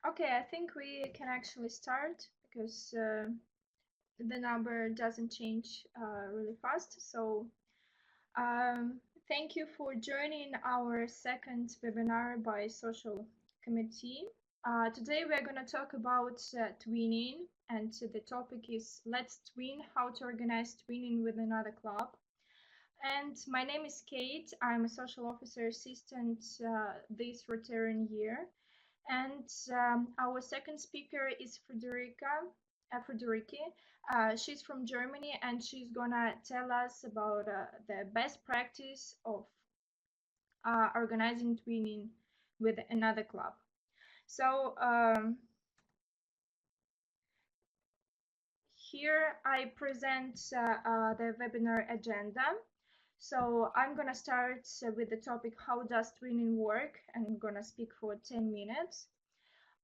Okay, I think we can actually start because the number doesn't change really fast. So, um, thank you for joining our second webinar by Social Committee. Today we are going to talk about twinning, and the topic is Let's Twin, how to organize twinning with another club. And my name is Kate. I'm a social officer assistant this Rotarian year. And our second speaker is Frederiki. She's from Germany and she's gonna tell us about the best practice of organizing twinning with another club. So here I present the webinar agenda. So I'm gonna start with the topic, how does twinning work? And I'm gonna speak for 10 minutes.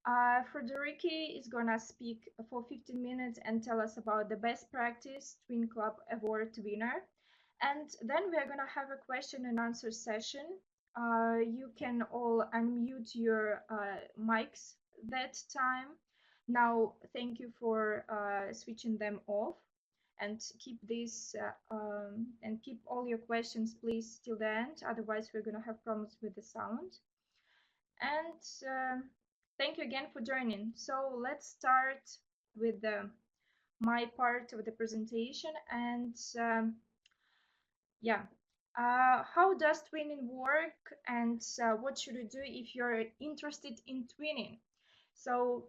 Frederiki is gonna speak for 15 minutes and tell us about the best practice Twin Club Award winner. And then we are gonna have a question and answer session. You can all unmute your mics that time. Now, thank you for switching them off and keep this and keep all your questions please till the end. Otherwise, we're gonna have problems with the sound. And thank you again for joining. So let's start with my part of the presentation. And yeah, how does twinning work, and what should you do if you're interested in twinning? So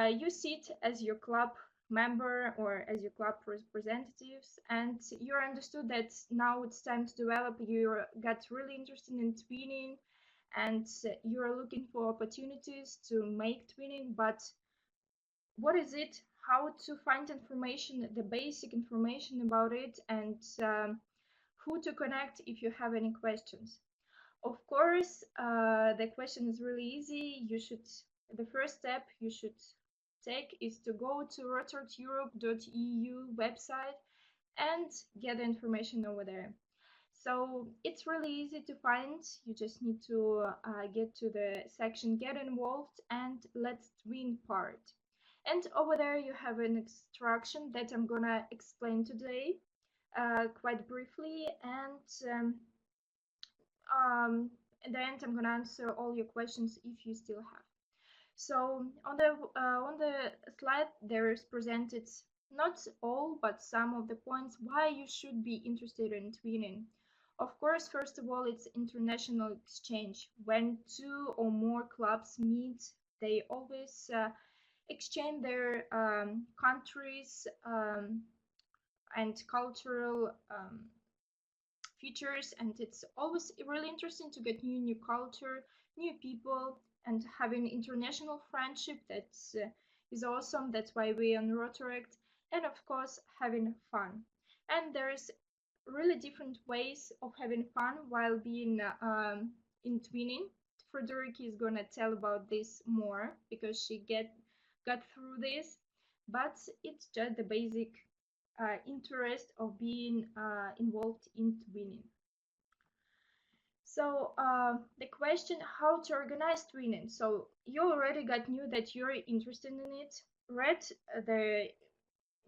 you sit as your club member or as your club representatives, and you understood that now it's time to develop. You got really interested in twinning, and you're looking for opportunities to make twinning, but what is it, how to find information, the basic information about it, and who to connect if you have any questions. Of course, the question is really easy. The first step you should take is to go to rotarteurope.eu website and get the information over there. So it's really easy to find. You just need to get to the section Get Involved and Let's Twin part. And over there you have an instruction that I'm gonna explain today quite briefly. And at the end I'm gonna answer all your questions if you still have. So on the slide there is presented not all but some of the points why you should be interested in twinning. Of course, first of all, it's international exchange. When two or more clubs meet, they always exchange their countries and cultural features, and it's always really interesting to get new culture, new people, and having international friendship. That's is awesome. That's why we on Rotaract, and of course having fun. And there is really different ways of having fun while being in twinning. Frederiki is gonna tell about this more because she got through this, but it's just the basic interest of being involved in twinning. So the question, how to organize twinning. So you already got knew that you're interested in it, read the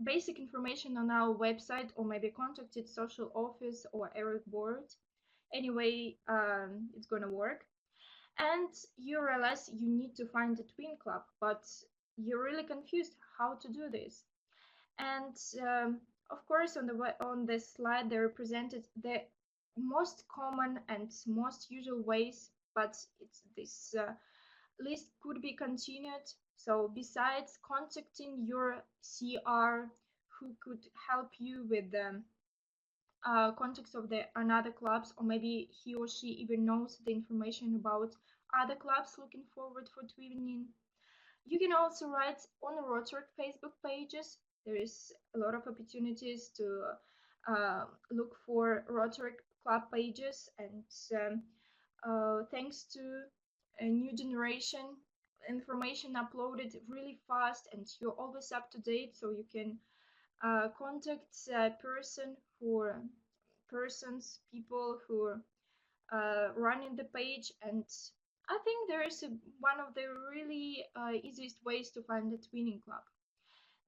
basic information on our website, or maybe contacted social office or E.R.I.C board. Anyway, it's gonna work. And you realize you need to find a twin club, but you're really confused how to do this. And of course, on the slide, they represented the most common and most usual ways, but this list could be continued. So besides contacting your CR, who could help you with the context of the another clubs, or maybe he or she even knows the information about other clubs looking forward for twinning. You can also write on Rotaract Facebook pages. There is a lot of opportunities to look for Rotaract club pages, and thanks to a new generation, information uploaded really fast, and you're always up to date, so you can contact persons, people who are running the page, and I think there is one of the really easiest ways to find a twinning club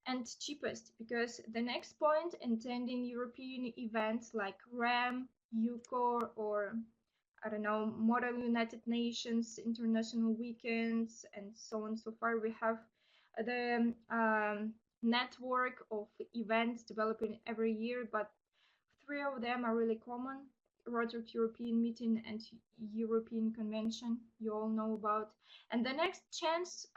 and cheapest, because the next point, attending European events like RAM, UCOR, or I don't know, Model United Nations, international weekends, and so on. So far, we have the network of events developing every year, but three of them are really common: Rotary European Meeting and European Convention, you all know about. And the next chance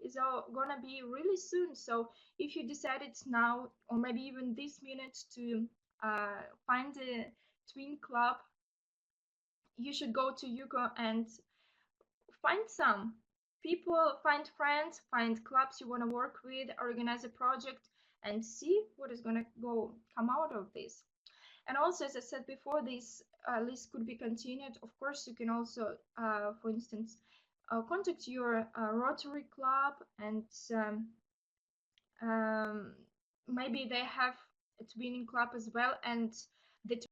is gonna be really soon. So if you decided now, or maybe even this minute, to find a twin club, you should go to Yuko and find some people, find friends, find clubs you want to work with, organize a project, and see what is going to come out of this. And also, as I said before, this list could be continued. Of course, you can also, for instance, contact your Rotary club, and um, um, maybe they have a twinning club as well, and the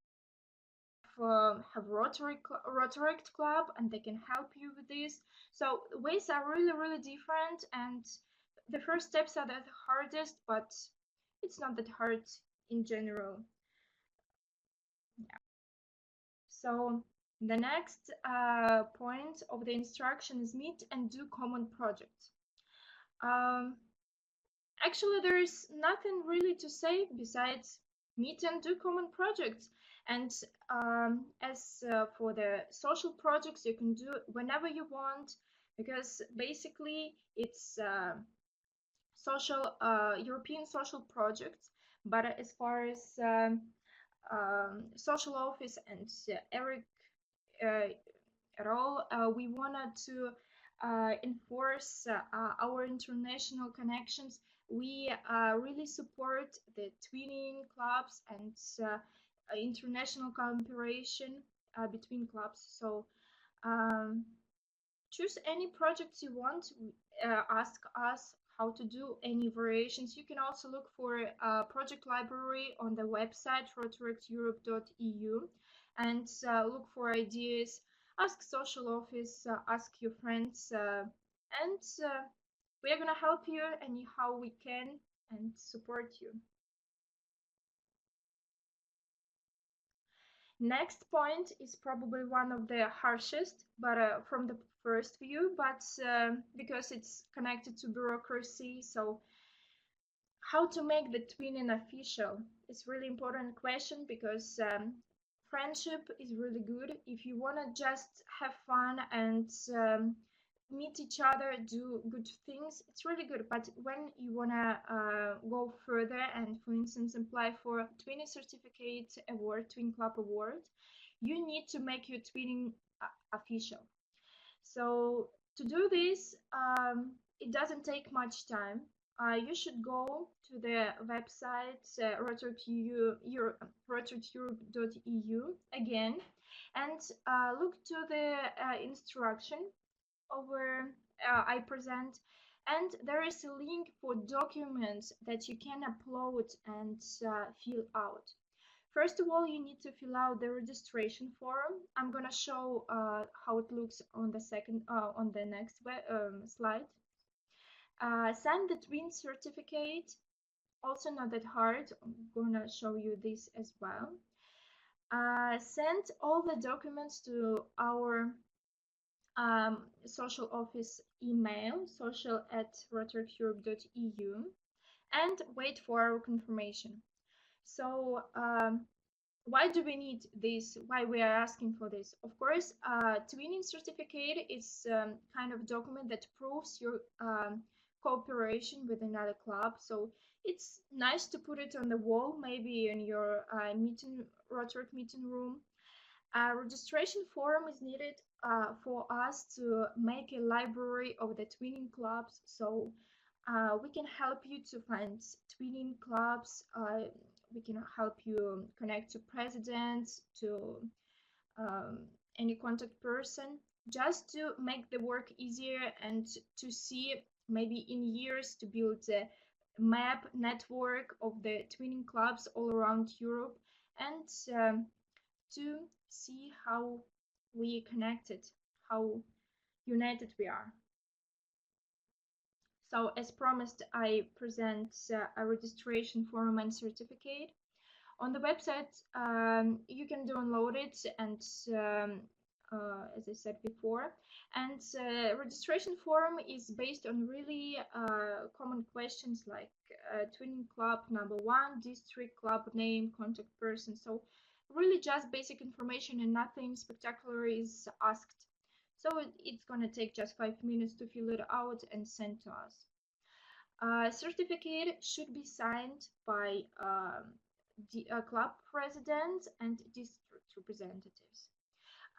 have Rotary club, and they can help you with this. So ways are really different, and the first steps are the hardest, but it's not that hard in general. Yeah. So the next point of the instruction is meet and do common projects. Um, Actually, there is nothing really to say besides meet and do common projects. And as for the social projects, you can do whenever you want, because basically it's social European social projects. But as far as social office and ERIC at all. We wanted to enforce our international connections. We really support the twinning clubs and international cooperation between clubs. So um, choose any projects you want. Ask us how to do any variations. You can also look for a project library on the website rotaracteurope.eu and look for ideas. Ask social office, ask your friends, and we are gonna help you anyhow we can and support you. Next point is probably one of the harshest, but from the first view, but because it's connected to bureaucracy, so how to make the twinning official is really important question, because friendship is really good if you want to just have fun and meet each other, do good things. It's really good, but when you want to go further and, for instance, apply for a twinning certificate award, twin club award, you need to make your twinning official. So to do this, it doesn't take much time. You should go to the website rotaracteurope.eu again, and look to the instruction over I present, and there is a link for documents that you can upload and fill out. First of all, you need to fill out the registration form. I'm gonna show how it looks on the on the next slide. Send the twin certificate. Also not that hard. I'm gonna show you this as well. Send all the documents to our social office email, social@rotaracteurope.eu, and wait for our confirmation. So why do we need this? Why we are asking for this? Of course, twinning certificate is kind of document that proves your cooperation with another club. So it's nice to put it on the wall, maybe in your Rotary meeting room. A registration form is needed for us to make a library of the twinning clubs. So we can help you to find twinning clubs. We can help you connect to presidents, to um, any contact person, just to make the work easier and to see maybe in years to build a map network of the twinning clubs all around Europe, and to see how we connected, how United we are. So as promised, I present a registration form and certificate. On the website, you can download it, and as I said before, and registration form is based on really common questions like twinning club number one, district, club name, contact person. So really just basic information and nothing spectacular is asked. So it's gonna take just 5 minutes to fill it out and send to us. Certificate should be signed by the club president and district representatives.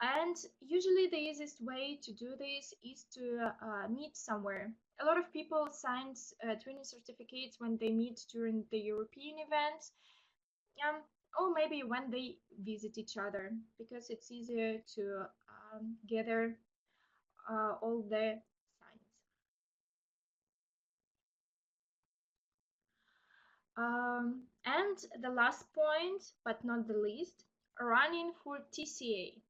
And usually the easiest way to do this is to meet somewhere. A lot of people sign twinning certificates when they meet during the European events, um, or maybe when they visit each other, because it's easier to gather all the signs. And the last point, but not the least, running for TCA.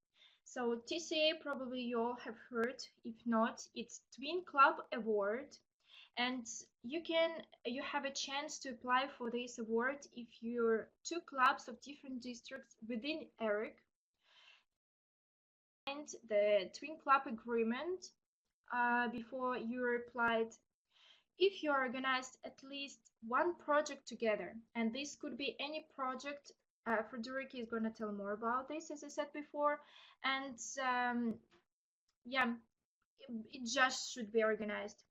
So TCA probably you all have heard. If not, it's Twin Club Award, and you have a chance to apply for this award if you're two clubs of different districts within E.R.I.C. and the Twin Club Agreement before you applied. If you organized at least one project together, and this could be any project, Frederica is going to tell more about this, as I said before, and yeah, it just should be organized.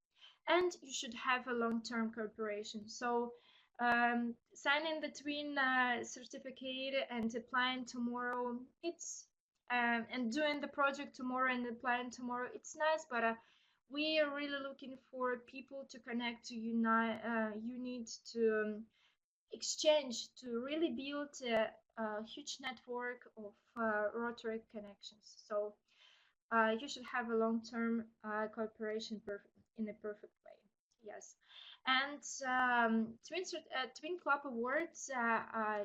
And you should have a long-term cooperation. So signing the twin certificate and applying tomorrow, it's and doing the project tomorrow and applying tomorrow, it's nice, but we are really looking for people to connect, to unite. You need to exchange, to really build a huge network of Rotary connections. So you should have a long-term cooperation in a perfect way. Yes. And Twin Club Awards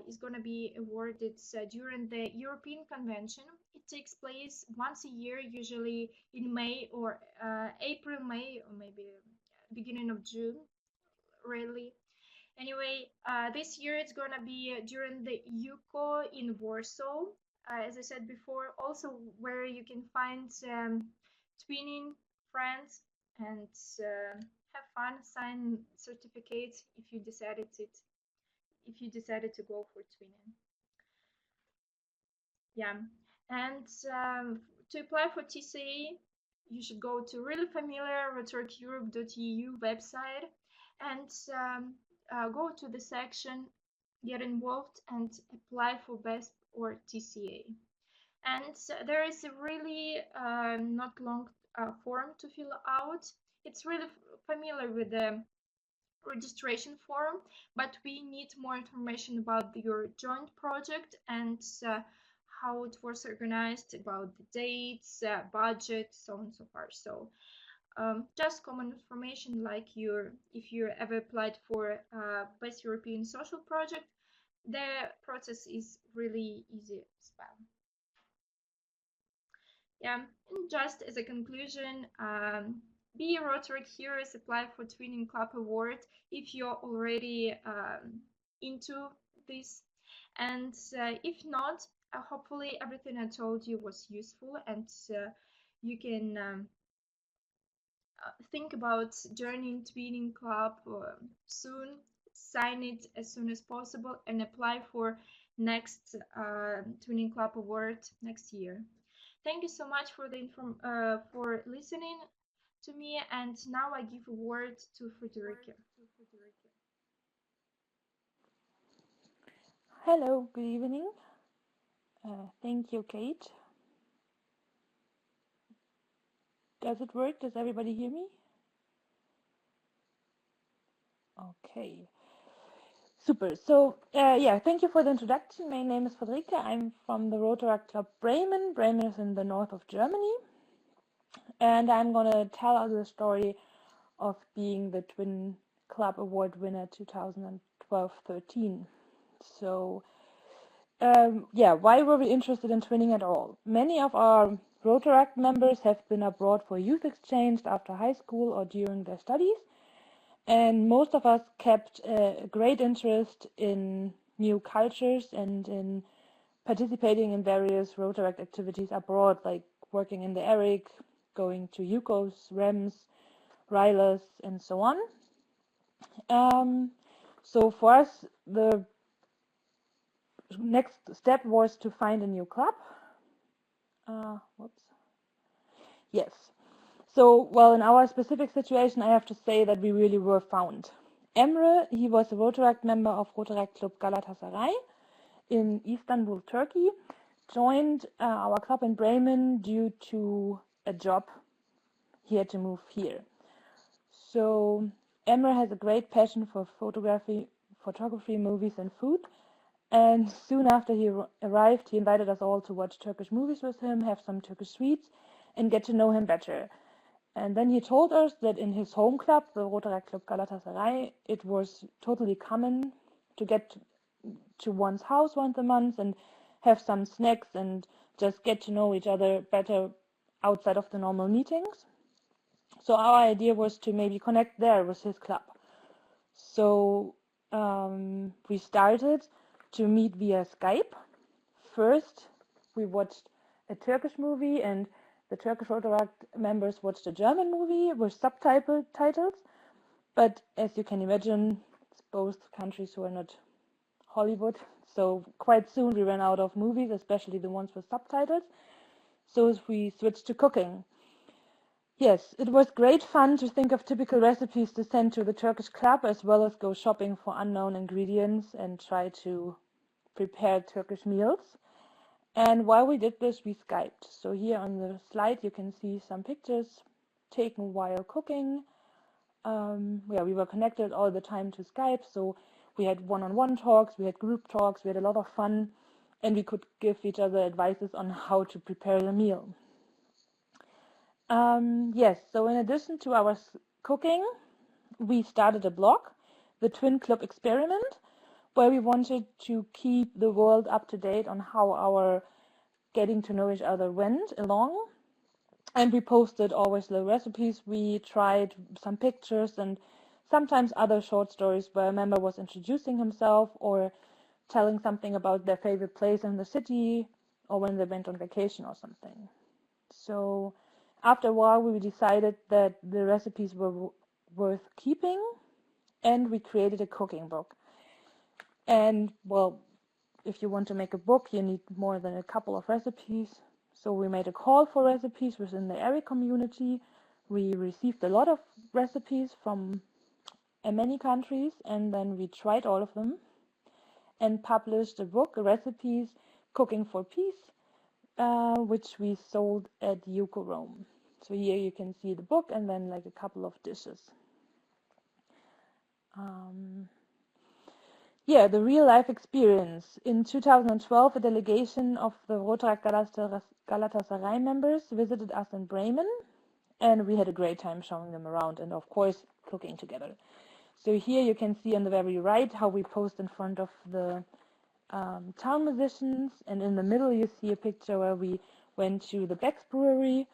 is going to be awarded during the European Convention. It takes place once a year, usually in May or April, May, or maybe beginning of June, really. Anyway, this year it's going to be during the UCO in Warsaw, as I said before, also where you can find twinning friends and have fun, sign certificates if you decided to go for twinning. Yeah, and to apply for TCA, you should go to really familiar rhetoriceurope.eu website and go to the section get involved and apply for BESP or TCA. And there is a really not long form to fill out. It's really familiar with the registration form, but we need more information about your joint project and how it was organized, about the dates, budget, so on and so forth. So just common information like if you ever applied for Best European Social Project, the process is really easy as well. Yeah, and just as a conclusion, be a Rotary Heroes, apply for Twinning Club Award if you're already into this, and if not, hopefully everything I told you was useful, and you can think about joining Twinning Club soon. Sign it as soon as possible and apply for next Twinning Club Award next year. Thank you so much for listening to me, and now I give a word to Frederica. Hello, good evening. Thank you, Kate. Does it work? Does everybody hear me? Okay. Super. So, yeah, thank you for the introduction. My name is Frederica. I'm from the Rotary Club Bremen. Bremen is in the north of Germany. And I'm going to tell us the story of being the Twin Club Award winner 2012-13. So, yeah, why were we interested in twinning at all? Many of our Rotaract members have been abroad for youth exchange after high school or during their studies, and most of us kept a great interest in new cultures and in participating in various Rotaract activities abroad, like working in the E.R.I.C, going to UCOs, REMS, RILAs, and so on. So for us, the next step was to find a new club. Whoops. Yes. So, well, in our specific situation, I have to say that we really were found. Emre, he was a Rotaract member of Rotaract Club Galatasaray in Istanbul, Turkey, joined our club in Bremen due to a job. He had to move here. So Emre has a great passion for photography, movies, and food. And soon after he arrived, he invited us all to watch Turkish movies with him, have some Turkish sweets, and get to know him better. And then he told us that in his home club, the Rotaract Club Galatasaray, it was totally common to get to one's house once a month and have some snacks and just get to know each other better outside of the normal meetings. So our idea was to maybe connect there with his club. So we started to meet via Skype. First, we watched a Turkish movie, and the Turkish Rotaract members watched a German movie with subtitles. But as you can imagine, it's both countries who are not Hollywood. So quite soon we ran out of movies, especially the ones with subtitles. So we switched to cooking. Yes, it was great fun to think of typical recipes to send to the Turkish club, as well as go shopping for unknown ingredients and try to prepare Turkish meals. And while we did this, we Skyped. So here on the slide you can see some pictures taken while cooking. We were connected all the time to Skype, so we had one-on-one talks, we had group talks, we had a lot of fun, and we could give each other advices on how to prepare the meal. Yes, so in addition to our cooking, we started a blog, the Twin Club Experiment, where we wanted to keep the world up to date on how our getting to know each other went along. And we posted always the recipes we tried, some pictures, and sometimes other short stories where a member was introducing himself or telling something about their favorite place in the city or when they went on vacation or something. So after a while, we decided that the recipes were worth keeping, and we created a cooking book. And, well, if you want to make a book, you need more than a couple of recipes. So we made a call for recipes within the E.R.I.C community. We received a lot of recipes from many countries, and then we tried all of them and published a book, Recipes Cooking for Peace, which we sold at UCO Rome. So here you can see the book and then like a couple of dishes. The real life experience. In 2012, a delegation of the Rotaract Galatasaray members visited us in Bremen, and we had a great time showing them around and, of course, cooking together. So here you can see on the very right how we posed in front of the town musicians, and in the middle you see a picture where we went to the Beck's Brewery.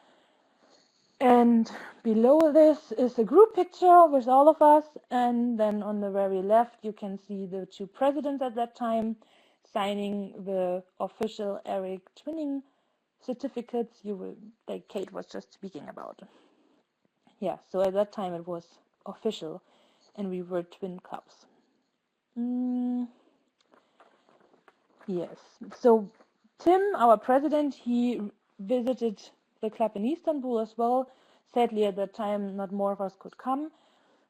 And below this is a group picture with all of us, and then on the very left you can see the two presidents at that time signing the official E.R.I.C twinning certificates that Kate was just speaking about. Yeah, so at that time it was official and we were twin clubs. Yes, so Tim, our president, he visited the club in Istanbul as well. Sadly, at that time, not more of us could come,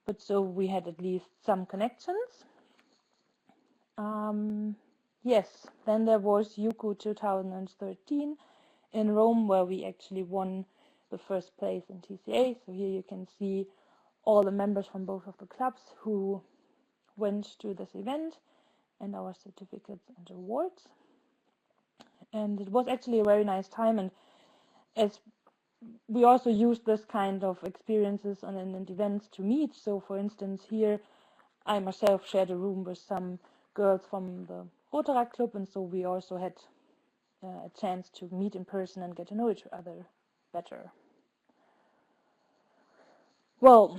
but so we had at least some connections. Yes, then there was UCO 2013 in Rome, where we actually won the first place in TCA. So here you can see all the members from both of the clubs who went to this event and our certificates and awards. And it was actually a very nice time, and as we also used this kind of experiences and events to meet. So for instance, here I myself shared a room with some girls from the Rotaract Club, and so we also had a chance to meet in person and get to know each other better. Well,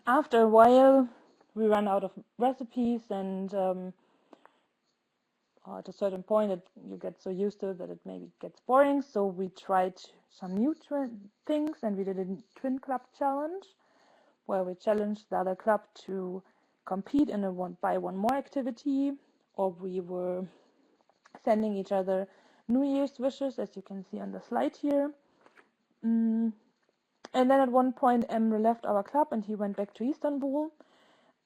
after a while, we run out of recipes, and at a certain point, you get so used to it that it maybe gets boring. So we tried some new things, and we did a twin club challenge, where we challenged the other club to compete in a one more activity, or we were sending each other New Year's wishes, as you can see on the slide here. And then at one point, Emre left our club and he went back to Istanbul.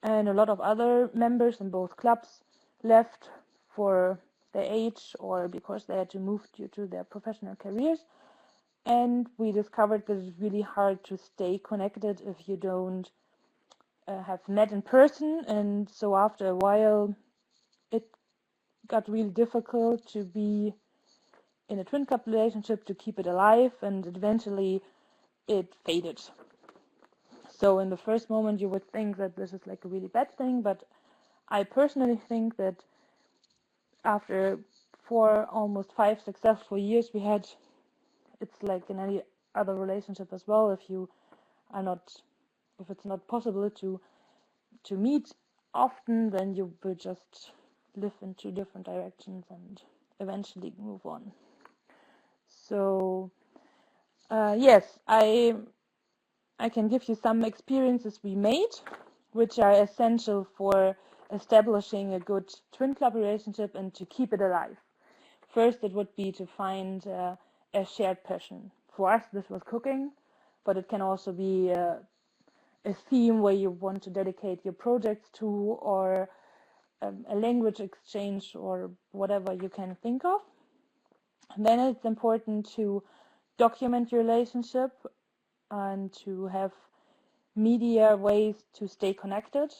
And a lot of other members in both clubs left for their age or because they had to move due to their professional careers. And we discovered that it's really hard to stay connected if you don't have met in person. And so after a while, it got really difficult to be in a twin club relationship, to keep it alive, and eventually it faded. So in the first moment you would think that this is like a really bad thing, but I personally think that after 4, almost 5 successful years we had, it's like in any other relationship as well, if it's not possible to meet often, then you will just live in 2 different directions and eventually move on. So yes, I can give you some experiences we made, which are essential for establishing a good twin club relationship and to keep it alive. First, it would be to find a shared passion. For us, this was cooking, but it can also be a theme where you want to dedicate your projects to, or a language exchange, or whatever you can think of. And then it's important to document your relationship and to have media ways to stay connected,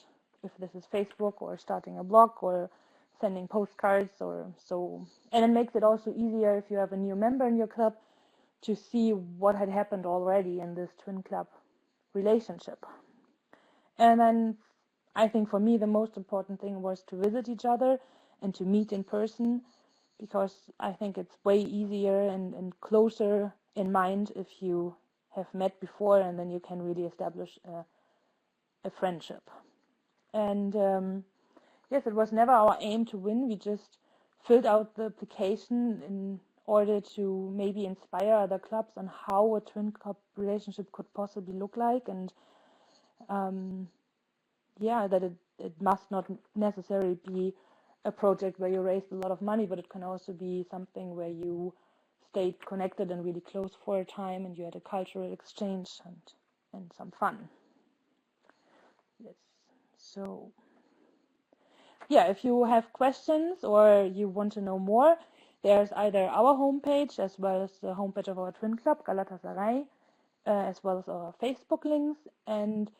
if this is Facebook or starting a blog or sending postcards or so. And it makes it also easier if you have a new member in your club to see what had happened already in this twin club relationship. And then I think for me the most important thing was to visit each other and to meet in person, because I think it's way easier and closer in mind if you have met before, and then you can really establish a friendship. And yes, it was never our aim to win. We just filled out the application in order to maybe inspire other clubs on how a twin club relationship could possibly look like, and that it must not necessarily be a project where you raised a lot of money, but it can also be something where you stayed connected and really close for a time, and you had a cultural exchange and some fun. Yes. So yeah, if you have questions or you want to know more, there's either our homepage as well as the homepage of our twin club, Galatasaray, as well as our Facebook links. And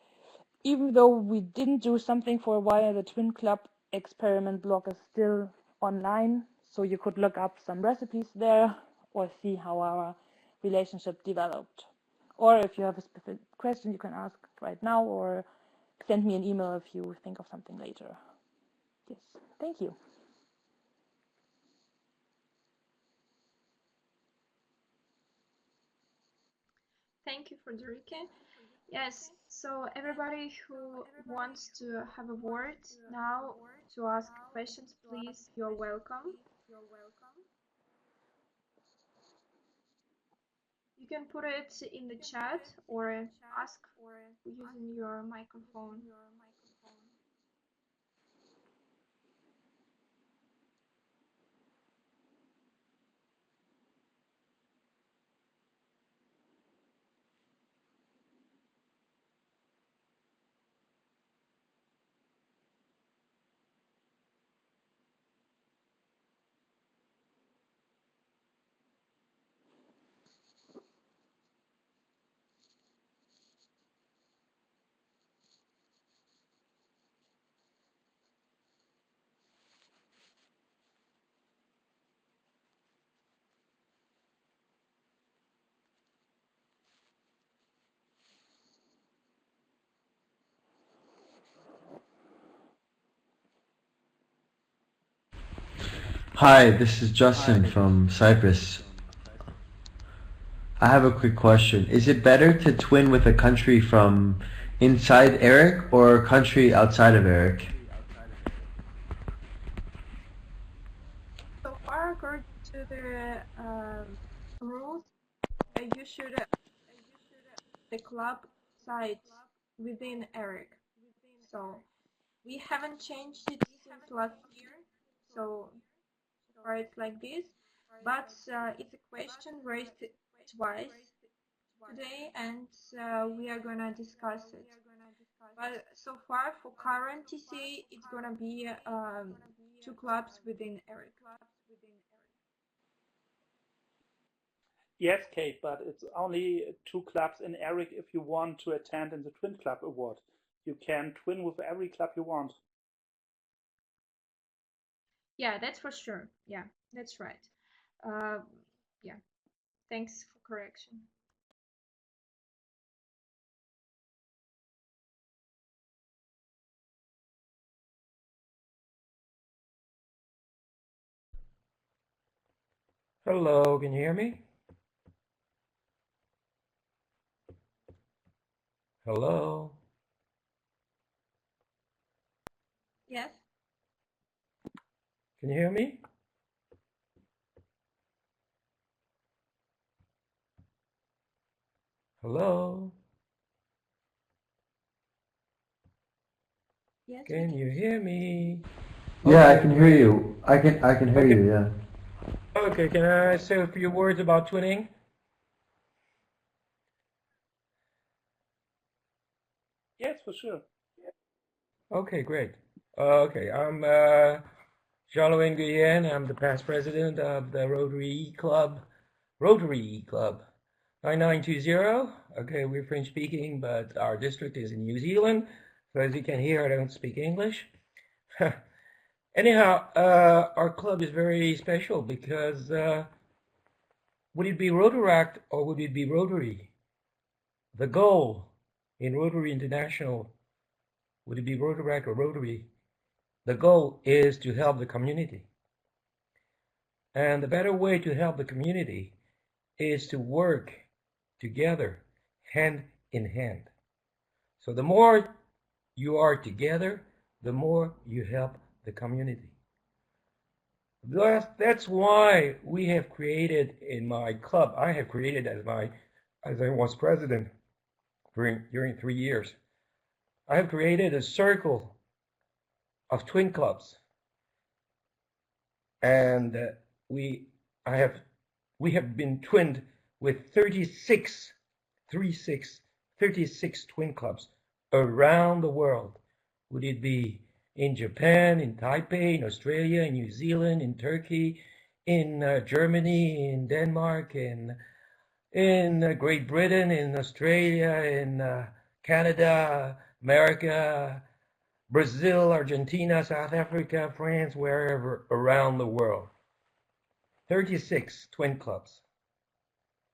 even though we didn't do something for a while, the twin club experiment blog is still online, so you could look up some recipes there or see how our relationship developed. Or if you have a specific question, you can ask right now or send me an email if you think of something later. Yes, thank you. Thank you, Frederica. Yes, so everybody who wants to have a word now to ask questions, please, you're welcome. You can put it in the chat or ask using your microphone. Hi, this is Justin from Cyprus. I have a quick question. Is it better to twin with a country from inside E.R.I.C or a country outside of E.R.I.C? So far, according to the rules, you should the club site within E.R.I.C. So we haven't changed it since last year. So far it's like this, but it's a question raised twice today, and we are gonna discuss it. But so far, for current TC, it's gonna be two clubs within E.R.I.C. Yes, Kate, but it's only two clubs in E.R.I.C if you want to attend in the Twin Club Award. You can twin with every club you want. Yeah, that's for sure. Yeah, that's right. Uh, yeah, thanks for correction. Hello, can you hear me? Hello? Yes. Can you hear me? Hello? Yes, we Can can you hear hear. me? Yeah, I Okay, can hear great. you. I can hear Okay, you, yeah. okay, can I say a few words about twinning? Yes, for sure. Okay, great. Okay, I'm Jean-Louis Nguyen. I'm the past president of the Rotary Club 9920. Okay, we're French speaking, but our district is in New Zealand. So as you can hear, I don't speak English. Anyhow, our club is very special because would it be Rotaract or would it be Rotary? The goal in Rotary International, would it be Rotaract or Rotary? The goal is to help the community. And the better way to help the community is to work together, hand in hand. So the more you are together, the more you help the community. That's why we have created in my club, I have created as I was president during 3 years, I have created a circle of twin clubs, and we I have we have been twinned with 36 twin clubs around the world. Would it be in Japan, in Taipei, in Australia, in New Zealand, in Turkey, in Germany, in Denmark, in Great Britain, in Australia, in Canada, America, Brazil, Argentina, South Africa, France, wherever around the world. 36 twin clubs.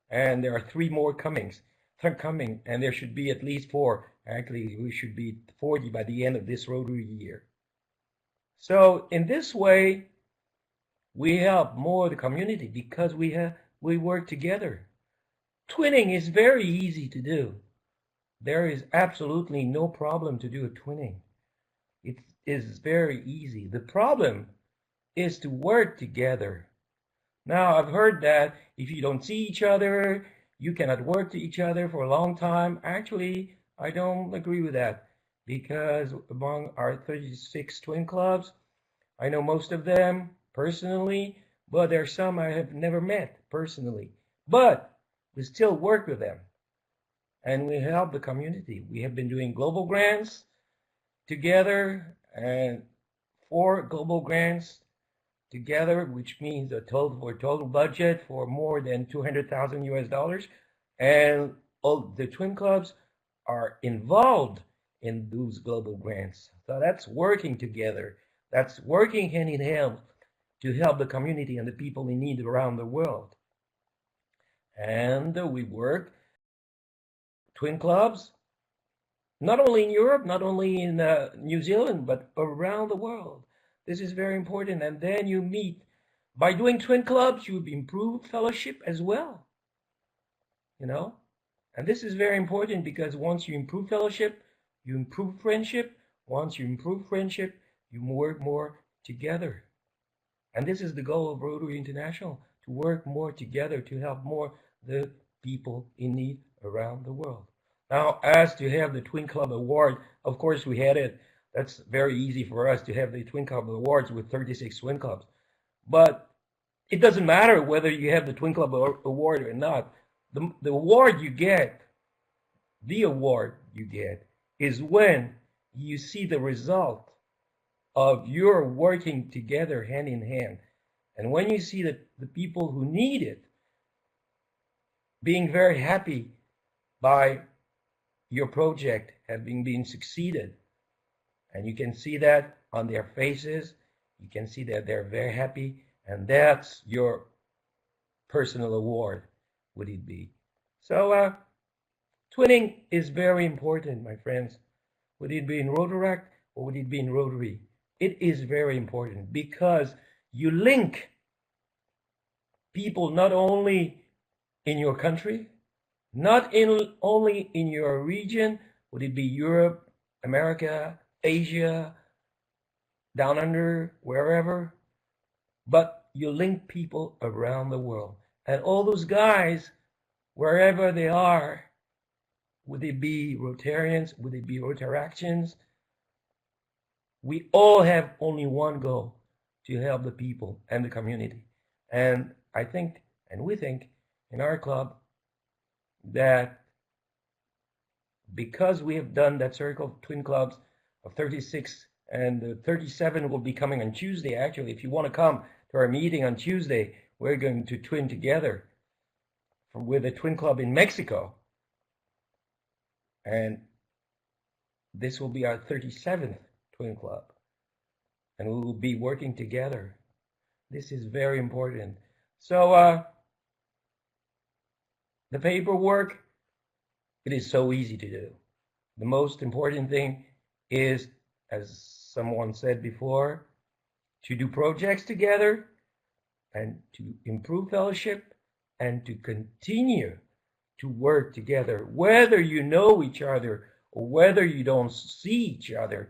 And there are three more coming, and there should be at least four. Actually, we should be 40 by the end of this Rotary year. So in this way, we help more the community because we work together. Twinning is very easy to do. There is absolutely no problem to do a twinning. It is very easy. The problem is to work together. Now, I've heard that if you don't see each other, you cannot work to each other for a long time. Actually, I don't agree with that because among our 36 twin clubs, I know most of them personally, but there are some I have never met personally. But we still work with them and we help the community. We have been doing global grants together and 4 global grants together, which means a total budget for more than 200,000 US dollars. And all the twin clubs are involved in those global grants. So that's working together. That's working hand in hand to help the community and the people in need around the world. And we work twin clubs, not only in Europe, not only in New Zealand, but around the world. This is very important. And then you meet By doing twin clubs, you improve fellowship as well, you know? And this is very important because once you improve fellowship, you improve friendship. Once you improve friendship, you work more together. And this is the goal of Rotary International, to work more together to help more the people in need around the world. Now, as to have the Twin Club Award, of course we had it. That's very easy for us to have the Twin Club Awards with 36 Twin Clubs. But it doesn't matter whether you have the Twin Club Award or not. The award you get, is when you see the result of your working together hand in hand. And when you see that the people who need it being very happy by your project having been succeeded, and you can see that on their faces, you can see that they're very happy, and that's your personal award, would it be? So twinning is very important, my friends. Would it be in Rotaract or would it be in Rotary? It is very important because you link people not only in your country, not only in your region, would it be Europe, America, Asia, down under, wherever, but you link people around the world. And all those guys, wherever they are, would it be Rotarians, would it be Rotaractians, we all have only one goal: to help the people and the community. And I think, and we think in our club, that because we have done that circle of twin clubs of 36, and the 37 will be coming on Tuesday. Actually, if you want to come to our meeting on Tuesday, we're going to twin together with a twin club in Mexico. And this will be our 37th twin club. And we will be working together. This is very important. So the paperwork, it is so easy to do. The most important thing is, as someone said before, to do projects together and to improve fellowship and to continue to work together, whether you know each other or whether you don't see each other,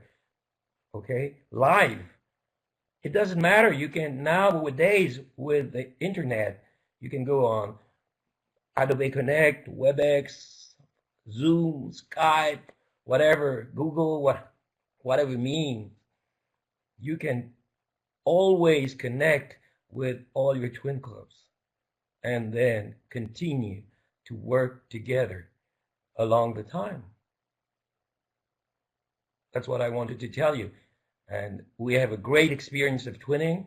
okay, live. It doesn't matter. You can nowadays with the internet, you can go on Adobe Connect, WebEx, Zoom, Skype, whatever, Google, whatever means. You can always connect with all your twin clubs and then continue to work together along the time. That's what I wanted to tell you. And we have a great experience of twinning.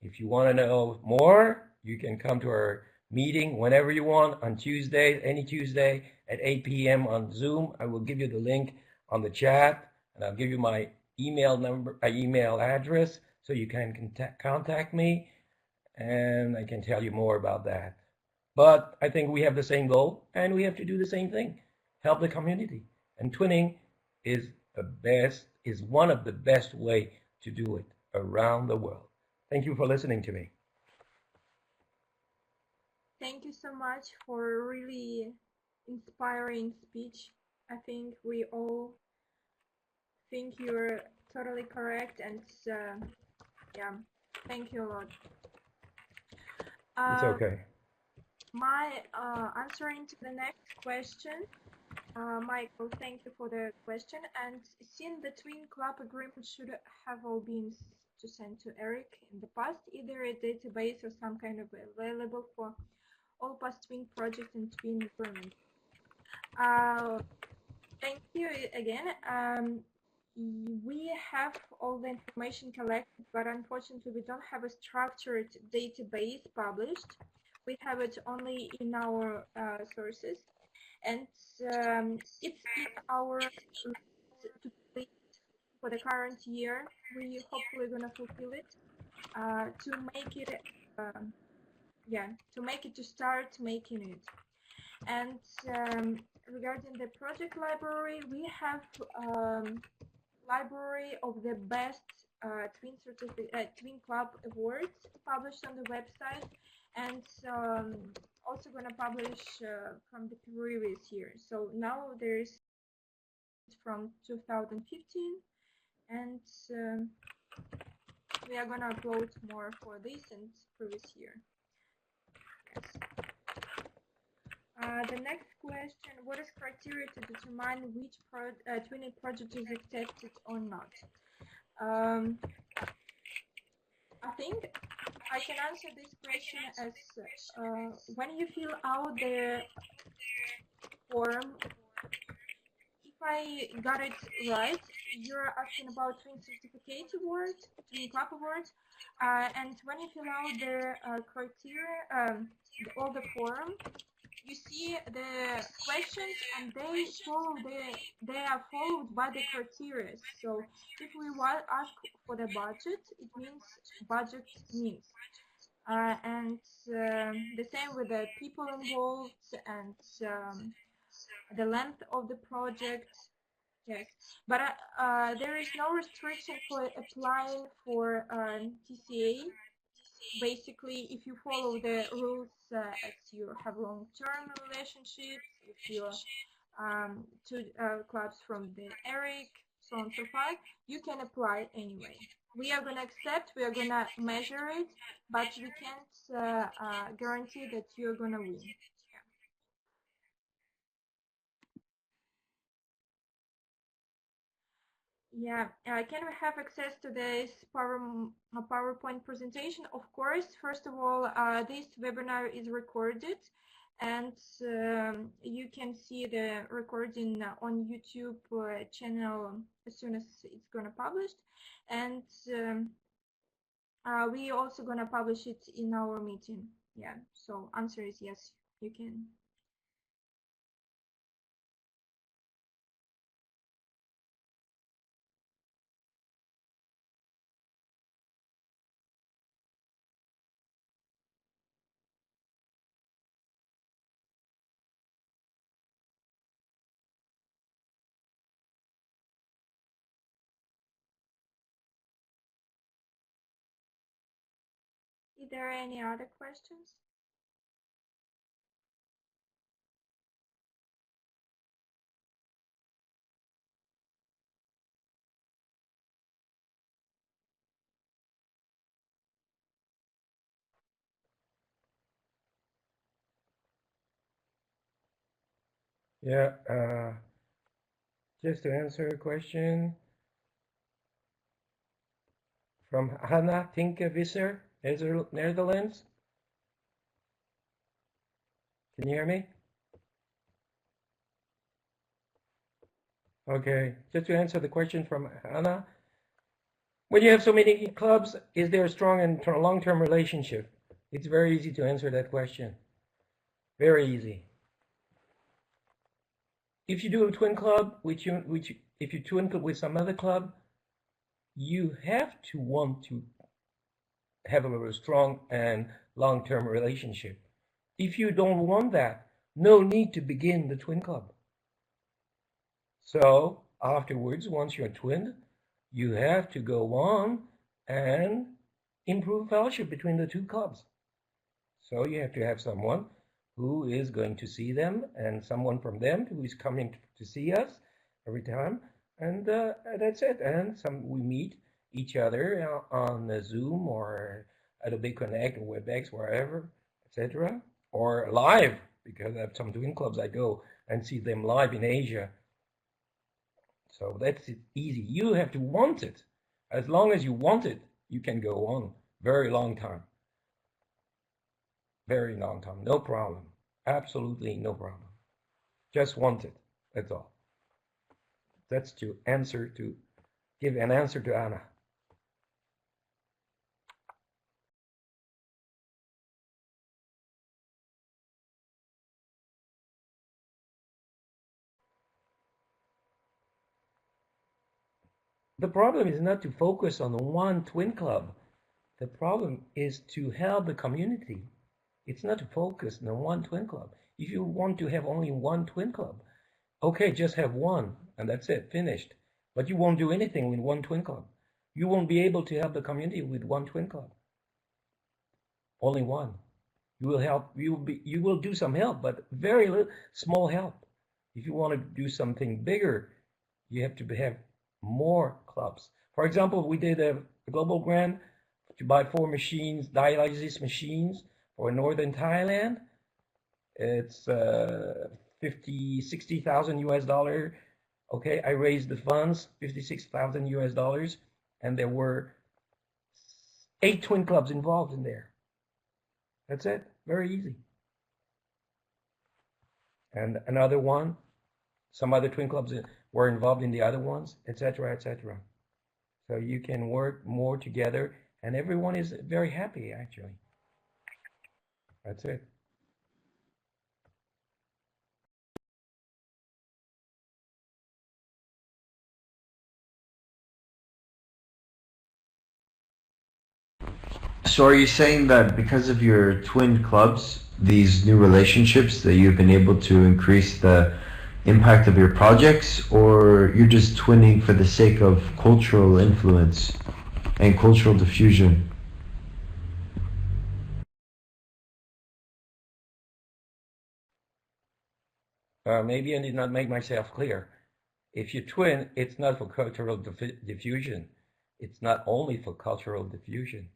If you want to know more, you can come to our meeting whenever you want on Tuesday, any Tuesday at 8 p.m. on Zoom. I will give you the link on the chat, and I'll give you my email number, email address, so you can contact me, and I can tell you more about that. But I think we have the same goal, and we have to do the same thing: help the community. And twinning is one of the best way to do it around the world. Thank you for listening to me. Thank you so much for a really inspiring speech. I think we all think you're totally correct, and yeah, thank you a lot. It's okay. My answering to the next question, Michael, thank you for the question. And since the twin club agreement should have all been to send to E.R.I.C in the past, either a database or some kind of available for all past twin projects and twin agreements. Thank you again. We have all the information collected, but unfortunately we don't have a structured database published. We have it only in our sources, and it's in our list for the current year. We hopefully gonna fulfill it to make it, to start making it. And regarding the project library, we have library of the best Twin Club Awards published on the website, and also gonna publish from the previous year. So now there's from 2015, and we are gonna upload more for this and previous year. Yes. The next question: what is criteria to determine which twinning project is accepted or not? I think I can answer this question as when you fill out the form, if I got it right, you're asking about Twin Certificate Award, Twin Club Award, and when you fill out the criteria, all the form, you see the questions and they are followed by the criteria. So if we ask for the budget, it means budget means. And the same with the people involved and the length of the project. Yes, but there is no restriction for applying for TCA. Basically, if you follow the rules as you have long-term relationships, if you're two clubs from the E.R.I.C, so on and so forth, you can apply anyway. We are going to accept, we are going to measure it, but we can't guarantee that you're going to win. Yeah, can we have access to this PowerPoint presentation? Of course. First of all, this webinar is recorded, and you can see the recording on YouTube channel as soon as it's gonna published, and we also gonna publish it in our meeting. Yeah, so answer is yes, you can. Is there any other questions? Yeah, just to answer a question from Hanna Tinkevisser, Netherlands. Can you hear me? Okay, just to answer the question from Hannah, when you have so many clubs, is there a strong and long-term relationship? It's very easy to answer that question. Very easy. If you do a twin club, if you twin club with some other club, you have to want to have a strong and long-term relationship. If you don't want that, no need to begin the twin club. So afterwards, once you're twinned, you have to go on and improve fellowship between the two clubs. So you have to have someone who is going to see them and someone from them who is coming to see us every time. And that's it. And we meet each other on Zoom or Adobe Connect or WebEx, wherever, etc. Or live, because I have some twin clubs I go and see them live in Asia. So that's it, easy. You have to want it. As long as you want it, you can go on. Very long time. Very long time. No problem. Absolutely no problem. Just want it. That's all. That's to give an answer to Anna. The problem is not to focus on one twin club. The problem is to help the community. It's not to focus on one twin club. If you want to have only one twin club, okay, just have one, and that's it, finished. But you won't do anything with one twin club. You won't be able to help the community with one twin club. Only one. You will help. You will do some help, but very little, small help. If you want to do something bigger, you have to have more clubs. For example, we did a global grant to buy 4 machines, dialysis machines for northern Thailand. It's 60,000 US dollar. Okay, I raised the funds, 56,000 US dollars, and there were 8 twin clubs involved in there. That's it. Very easy. And another one, some other twin clubs were involved in the other ones, etc., etc. So you can work more together, and everyone is very happy, actually. That's it. So are you saying that because of your twin clubs, these new relationships, that you've been able to increase the impact of your projects, or you're just twinning for the sake of cultural influence and cultural diffusion? Maybe I did not make myself clear. If you twin, it's not for cultural diffusion. It's not only for cultural diffusion.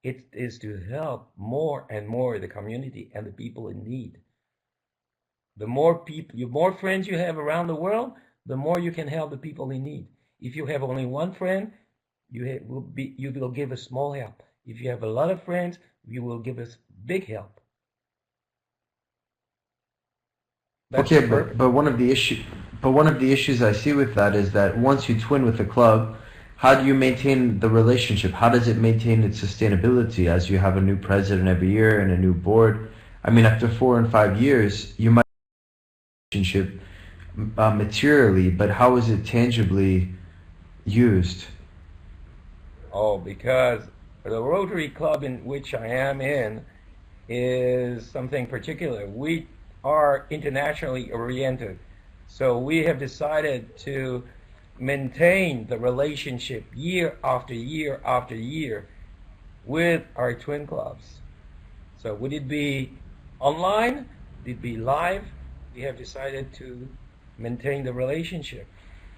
It is to help more and more the community and the people in need. The more friends you have around the world, the more you can help the people in need. If you have only one friend, you will give a small help. If you have a lot of friends, you will give us big help. That's Okay, but one of the issues I see with that is that once you twin with a club, how do you maintain the relationship? How does it maintain its sustainability as you have a new president every year and a new board? I mean, after 4 and 5 years, you might have a relationship materially, but how is it tangibly used? Oh, because the Rotary Club in which I am in is something particular. We are internationally oriented. So we have decided to maintain the relationship year after year after year with our twin clubs. So would it be online? Would it be live? We have decided to maintain the relationship.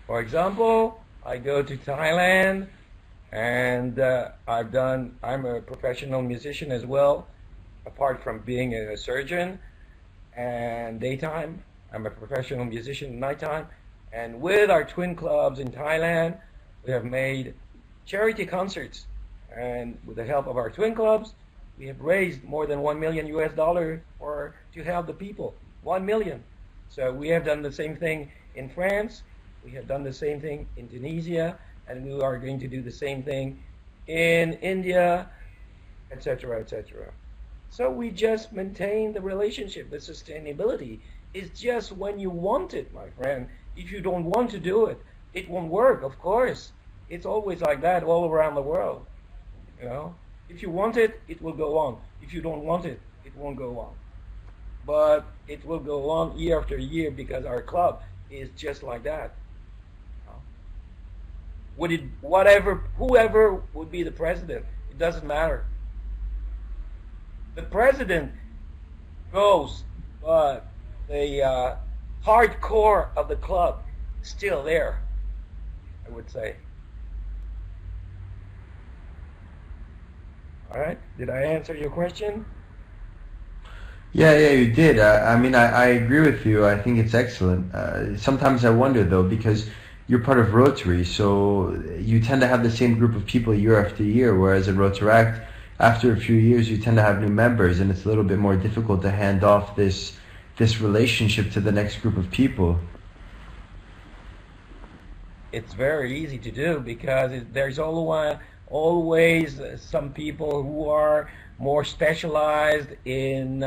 For example, I go to Thailand, and I'm a professional musician as well, apart from being a surgeon. And daytime, I'm a professional musician nighttime. And with our twin clubs in Thailand, we have made charity concerts. And with the help of our twin clubs, we have raised more than $1 million US to help the people. 1 million. So we have done the same thing in France. We have done the same thing in Tunisia, and we are going to do the same thing in India, etc., etc. So we just maintain the relationship. The sustainability is just when you want it, my friend. If you don't want to do it, it won't work, of course. It's always like that all around the world. You know, if you want it, it will go on. If you don't want it, it won't go on. But it will go on year after year because our club is just like that. Whoever would be the president, it doesn't matter. The president goes, but the hardcore of the club is still there, I would say. All right, did I answer your question? Yeah, you did. I mean, I agree with you. I think it's excellent. Sometimes I wonder, though, because you're part of Rotary, so you tend to have the same group of people year after year, whereas at Rotaract, after a few years, you tend to have new members, and it's a little bit more difficult to hand off this relationship to the next group of people. It's very easy to do because there's always some people who are more specialized in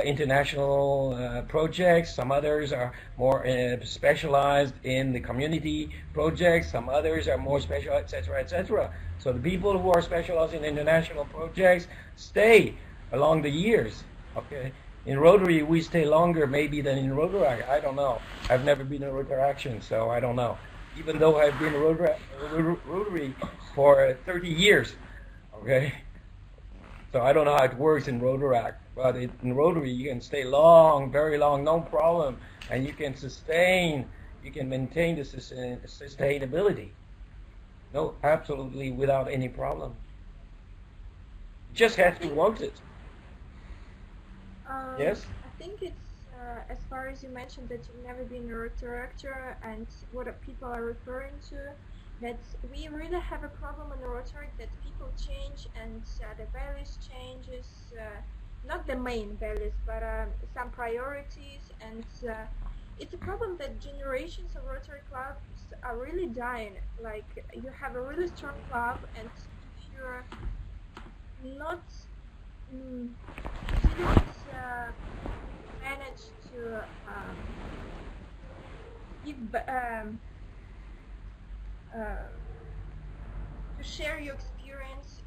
international projects. Some others are more specialized in the community projects. Some others are more specialized, etc., etc. So the people who are specialized in international projects stay along the years. Okay. In Rotary, we stay longer maybe than in Rotaract. I don't know. I've never been in Rotaraction, so I don't know. even though I've been Rotary for 30 years. Okay, so I don't know how it works in Rotaract, but in Rotary you can stay long, very long, no problem, and you can maintain the sustainability. No, absolutely without any problem. Just have to want it. Yes? I think it's as far as you mentioned that you've never been a Rotaract and what people are referring to, that we really have a problem in the Rotary that people change and the values changes, not the main values, but some priorities, and it's a problem that generations of Rotary clubs are really dying. Like you have a really strong club, and if you're not didn't manage to give to share your experience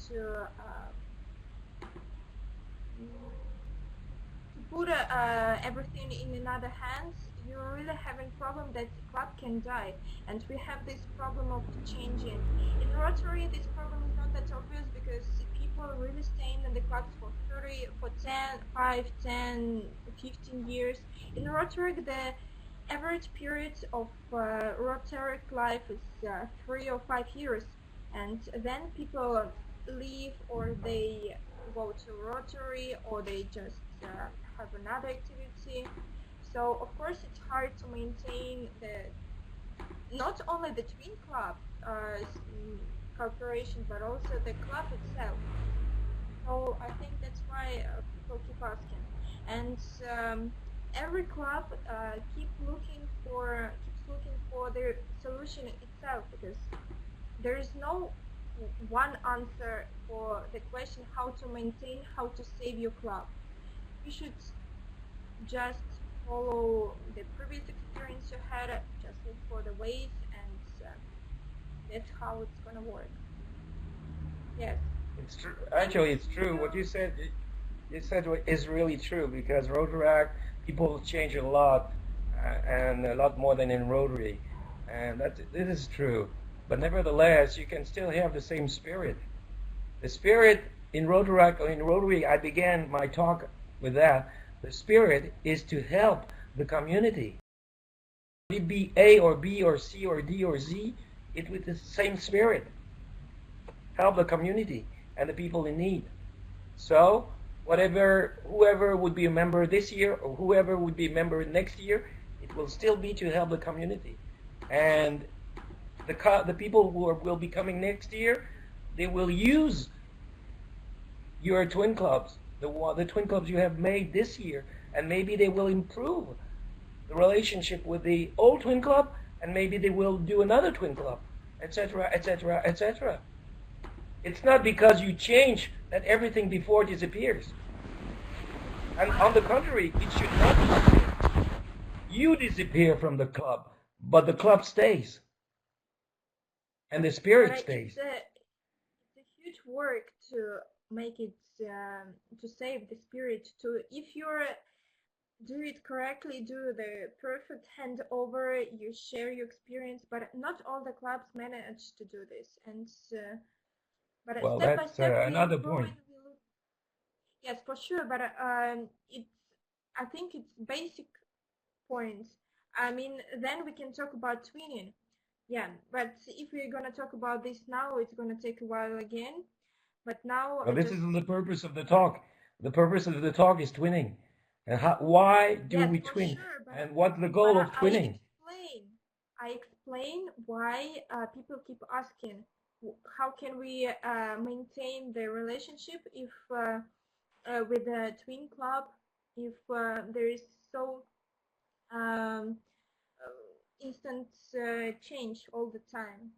to put everything in another hands, you're really having problem that club can die, and we have this problem of changing. In Rotary, this problem is not that obvious because people are really staying in the clubs for 10, 15 years. In Rotary, the average period of Rotary life is 3 or 5 years, and then people leave or they go to Rotary or they just have another activity. So of course it's hard to maintain not only the twin club corporation but also the club itself. So I think that's why people keep asking, and every club keeps looking for the solution itself, because there is no one answer for the question how to maintain, how to save your club. You should just follow the previous experience you had, just look for the ways, and that's how it's gonna work. Yes. It's true. Actually, it's true. What you said is really true, because Rotaract people change a lot, and a lot more than in Rotary, and this is true. But nevertheless, you can still have the same spirit. The spirit in Rotaract or in Rotary, I began my talk with that. The spirit is to help the community. Would it be A or B or C or D or Z? It with the same spirit. Help the community and the people in need. So whoever would be a member this year or whoever would be a member next year, it will still be to help the community. And the people who will be coming next year, they will use your twin clubs, the twin clubs you have made this year, and maybe they will improve the relationship with the old twin club, and maybe they will do another twin club, etc., etc., etc. It's not because you change that everything before disappears. And on the contrary, it should not disappear. You disappear from the club, but the club stays. And the spirit stays. It's a huge work to make it, to save the spirit. If you do it correctly, do the perfect handover, you share your experience, but not all the clubs manage to do this. And but well, step by that's step, another point. Yes, for sure. But I think it's basic points. I mean, then we can talk about twinning. Yeah, but if we're gonna talk about this now, it's gonna take a while again. But now, Well, this isn't the purpose of the talk. The purpose of the talk is twinning. And why do we twin? Sure, and what's the goal of twinning? I explain why people keep asking, how can we maintain the relationship if with the twin club, if there is so instant change all the time.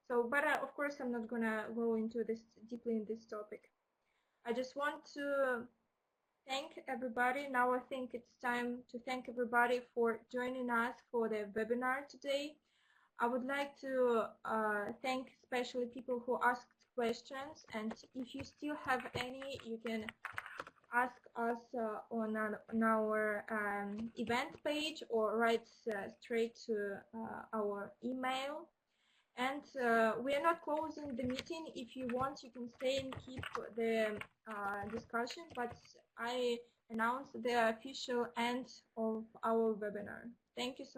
So, but of course, I'm not gonna go into this deeply in this topic. I just want to thank everybody. Now I think it's time to thank everybody for joining us for the webinar today. I would like to thank especially people who asked questions, and if you still have any, you can ask us on our event page or write straight to our email. And we are not closing the meeting. If you want, you can stay and keep the discussion, but I announce the official end of our webinar. Thank you so much.